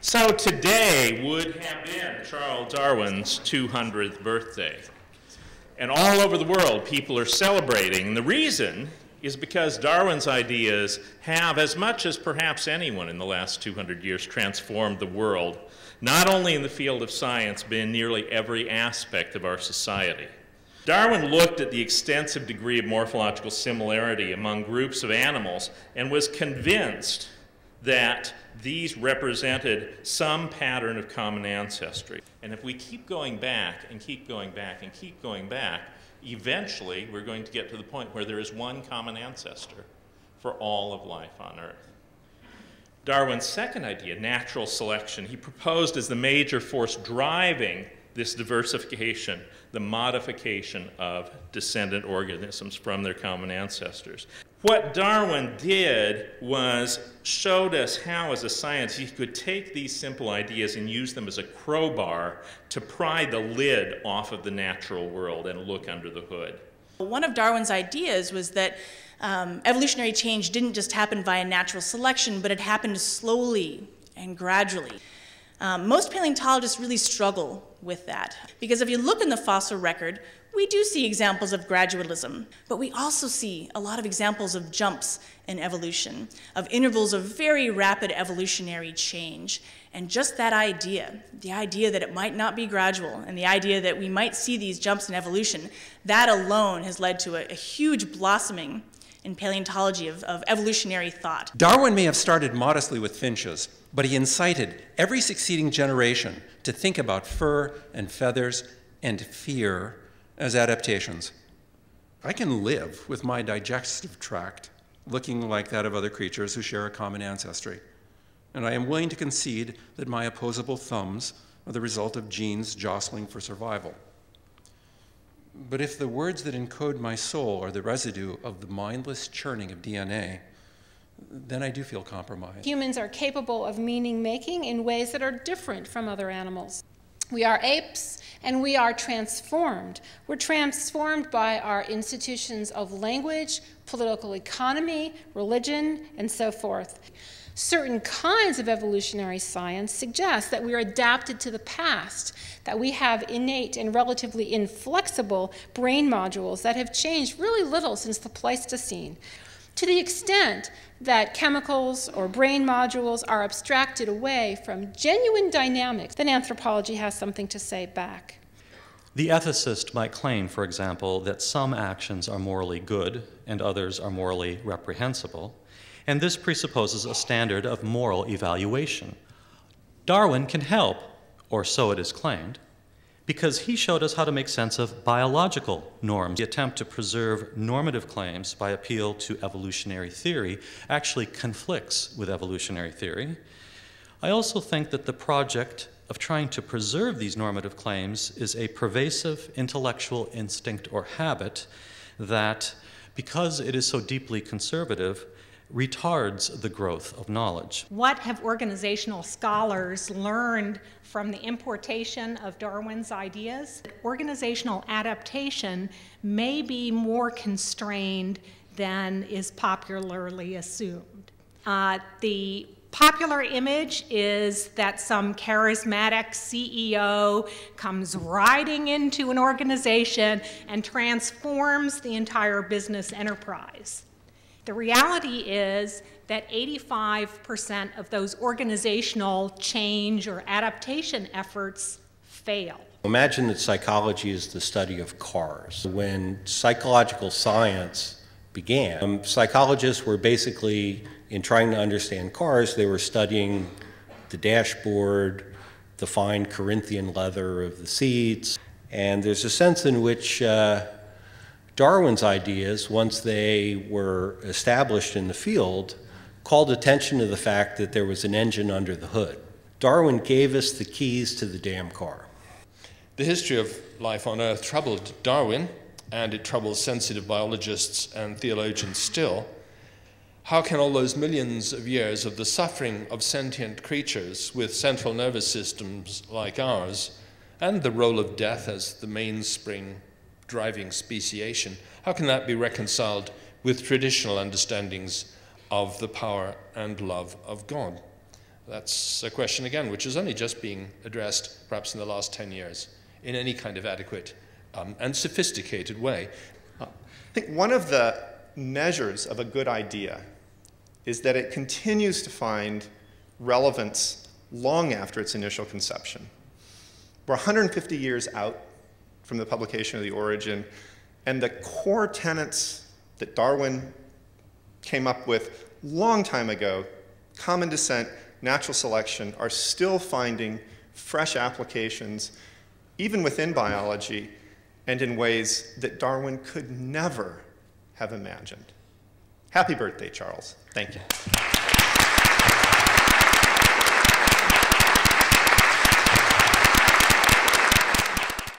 So today would have been Charles Darwin's 200th birthday. And all over the world, people are celebrating. And the reason is because Darwin's ideas have, as much as perhaps anyone in the last 200 years, transformed the world, not only in the field of science, but in nearly every aspect of our society. Darwin looked at the extensive degree of morphological similarity among groups of animals and was convinced that these represented some pattern of common ancestry. And if we keep going back and keep going back and keep going back, eventually we're going to get to the point where there is one common ancestor for all of life on Earth. Darwin's second idea, natural selection, he proposed as the major force driving this diversification, the modification of descendant organisms from their common ancestors. What Darwin did was showed us how, as a scientist, he could take these simple ideas and use them as a crowbar to pry the lid off of the natural world and look under the hood. One of Darwin's ideas was that evolutionary change didn't just happen via natural selection, but it happened slowly and gradually. Most paleontologists really struggle with that, because if you look in the fossil record, we do see examples of gradualism, but we also see a lot of examples of jumps in evolution, of intervals of very rapid evolutionary change. And just that idea, the idea that it might not be gradual, and the idea that we might see these jumps in evolution, that alone has led to a huge blossoming in paleontology of evolutionary thought. Darwin may have started modestly with finches, but he incited every succeeding generation to think about fur and feathers and fear as adaptations. I can live with my digestive tract looking like that of other creatures who share a common ancestry, and I am willing to concede that my opposable thumbs are the result of genes jostling for survival. But if the words that encode my soul are the residue of the mindless churning of DNA, then I do feel compromised. Humans are capable of meaning making in ways that are different from other animals. We are apes, and we are transformed. We're transformed by our institutions of language, political economy, religion, and so forth. Certain kinds of evolutionary science suggest that we are adapted to the past, that we have innate and relatively inflexible brain modules that have changed really little since the Pleistocene. To the extent that chemicals or brain modules are abstracted away from genuine dynamics, then anthropology has something to say back. The ethicist might claim, for example, that some actions are morally good and others are morally reprehensible, and this presupposes a standard of moral evaluation. Darwin can help, or so it is claimed, because he showed us how to make sense of biological norms. The attempt to preserve normative claims by appeal to evolutionary theory actually conflicts with evolutionary theory. I also think that the project of trying to preserve these normative claims is a pervasive intellectual instinct or habit that, because it is so deeply conservative, retards the growth of knowledge. What have organizational scholars learned from the importation of Darwin's ideas? Organizational adaptation may be more constrained than is popularly assumed. The popular image is that some charismatic CEO comes riding into an organization and transforms the entire business enterprise. The reality is that 85% of those organizational change or adaptation efforts fail. Imagine that psychology is the study of cars. When psychological science began, psychologists were basically, in trying to understand cars, they were studying the dashboard, the fine Corinthian leather of the seats, and there's a sense in which Darwin's ideas, once they were established in the field, called attention to the fact that there was an engine under the hood. Darwin gave us the keys to the damn car. The history of life on Earth troubled Darwin, and it troubles sensitive biologists and theologians still. How can all those millions of years of the suffering of sentient creatures with central nervous systems like ours, and the role of death as the mainspring driving speciation, how can that be reconciled with traditional understandings of the power and love of God? That's a question, again, which is only just being addressed, perhaps in the last 10 years, in any kind of adequate and sophisticated way. I think one of the measures of a good idea is that it continues to find relevance long after its initial conception. We're 150 years out from the publication of The Origin, and the core tenets that Darwin came up with long time ago, common descent, natural selection, are still finding fresh applications, even within biology, and in ways that Darwin could never have imagined. Happy birthday, Charles. Thank you.